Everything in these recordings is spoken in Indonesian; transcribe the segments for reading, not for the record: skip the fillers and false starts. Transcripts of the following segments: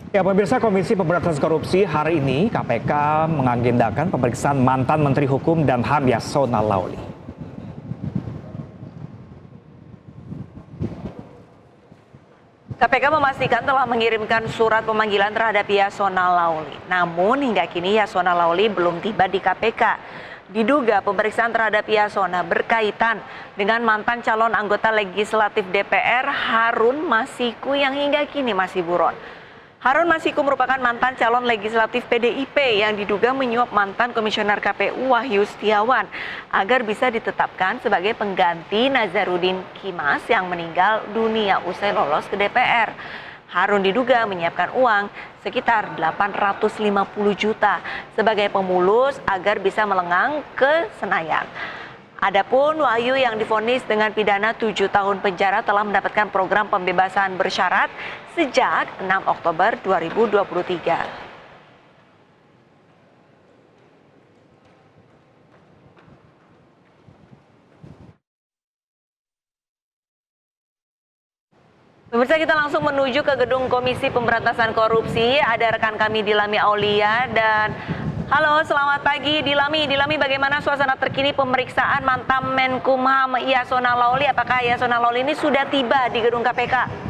Ya, pemirsa, Komisi Pemberantasan Korupsi hari ini KPK mengagendakan pemeriksaan mantan Menteri Hukum dan HAM Yasona Laoly. KPK memastikan telah mengirimkan surat pemanggilan terhadap Yasona Laoly. Namun hingga kini Yasona Laoly belum tiba di KPK. Diduga pemeriksaan terhadap Yasona berkaitan dengan mantan calon anggota legislatif DPR Harun Masiku yang hingga kini masih buron. Harun Masiku merupakan mantan calon legislatif PDIP yang diduga menyuap mantan Komisioner KPU Wahyu Setiawan agar bisa ditetapkan sebagai pengganti Nazarudin Kimas yang meninggal dunia usai lolos ke DPR. Harun diduga menyiapkan uang sekitar 850 juta sebagai pemulus agar bisa melengang ke Senayan. Adapun Wahyu yang divonis dengan pidana 7 tahun penjara telah mendapatkan program pembebasan bersyarat sejak 6 Oktober 2023. Pemirsa, kita langsung menuju ke gedung Komisi Pemberantasan Korupsi. Ada rekan kami Dilami Aulia dan halo, selamat pagi Dilami. Dilami, bagaimana suasana terkini pemeriksaan mantan Menkumham Yasona Laoly? Apakah Yasona Laoly ini sudah tiba di gedung KPK?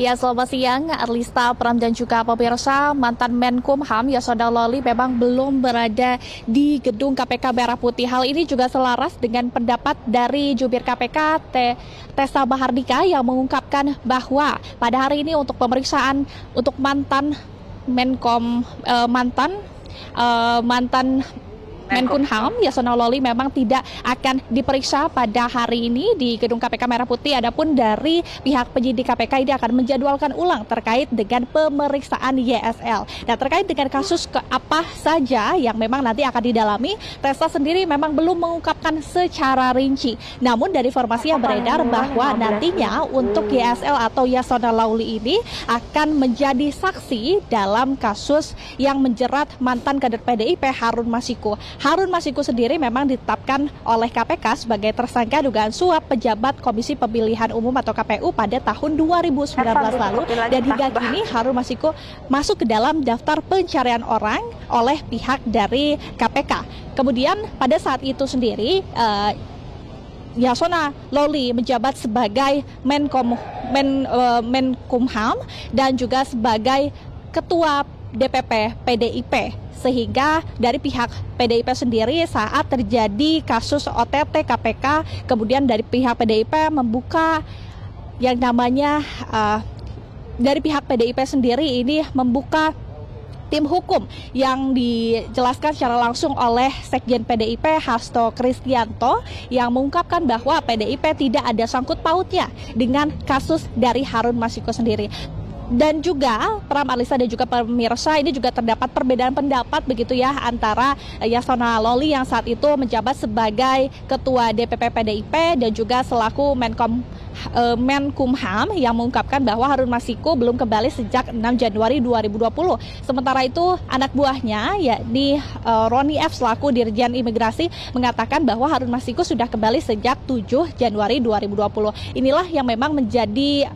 Ya, selamat siang, Arlista, Pram, dan juga pemirsa. Mantan Menkumham Yasona Laoly memang belum berada di gedung KPK Merah Putih. Hal ini juga selaras dengan pendapat dari jubir KPK Tessa Mahardika yang mengungkapkan bahwa pada hari ini untuk pemeriksaan untuk mantan Menkumham Yasona Laoly memang tidak akan diperiksa pada hari ini di gedung KPK Merah Putih. Adapun dari pihak penyidik KPK ini akan menjadwalkan ulang terkait dengan pemeriksaan YSL. Dan terkait dengan kasus apa saja yang memang nanti akan didalami, Tessa sendiri memang belum mengungkapkan secara rinci. Namun dari informasi yang beredar bahwa nantinya untuk YSL atau Yasona Laoly ini akan menjadi saksi dalam kasus yang menjerat mantan kader PDIP Harun Masiku. Harun Masiku sendiri memang ditetapkan oleh KPK sebagai tersangka dugaan suap pejabat Komisi Pemilihan Umum atau KPU pada tahun 2019 lalu. Dan hingga kini Harun Masiku masuk ke dalam daftar pencarian orang oleh pihak dari KPK. Kemudian pada saat itu sendiri Yasona Laoly menjabat sebagai Menkumham dan juga sebagai Ketua DPP PDIP. Sehingga dari pihak PDIP sendiri saat terjadi kasus OTT KPK, kemudian dari pihak PDIP membuka yang namanya dari pihak PDIP sendiri ini membuka tim hukum yang dijelaskan secara langsung oleh Sekjen PDIP Hasto Kristianto yang mengungkapkan bahwa PDIP tidak ada sangkut pautnya dengan kasus dari Harun Masiku sendiri. Dan juga Pram, Alisa, dan juga pemirsa, ini juga terdapat perbedaan pendapat begitu ya antara Yasona Laoly yang saat itu menjabat sebagai Ketua DPP PDIP dan juga selaku Menkumham yang mengungkapkan bahwa Harun Masiku belum kembali sejak 6 Januari 2020. Sementara itu anak buahnya yakni Roni F selaku Dirjen Imigrasi mengatakan bahwa Harun Masiku sudah kembali sejak 7 Januari 2020. Inilah yang memang menjadi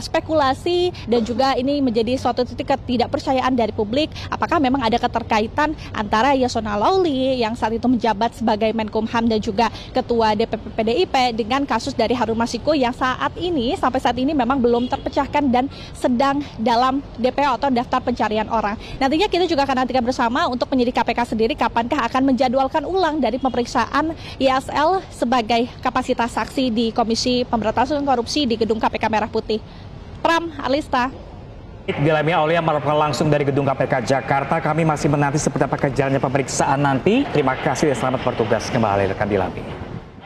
spekulasi dan juga ini menjadi suatu titik ketidakpercayaan dari publik. Apakah memang ada keterkaitan antara Yasona Laoly yang saat itu menjabat sebagai Menkumham dan juga Ketua DPP PDIP dengan kasus dari Harun Masiku yang sampai saat ini memang belum terpecahkan dan sedang dalam DPO atau daftar pencarian orang. Nantinya kita juga akan nantikan bersama untuk penyidik KPK sendiri kapankah akan menjadwalkan ulang dari pemeriksaan YSL sebagai kapasitas saksi di Komisi Pemberantasan Korupsi di gedung KPK Merah Putih. Pram, Alista. Dilami Aulia melaporkan langsung dari gedung KPK Jakarta. Kami masih menanti seperti apa jalannya pemeriksaan nanti. Terima kasih dan selamat bertugas kembali rekan Dilami.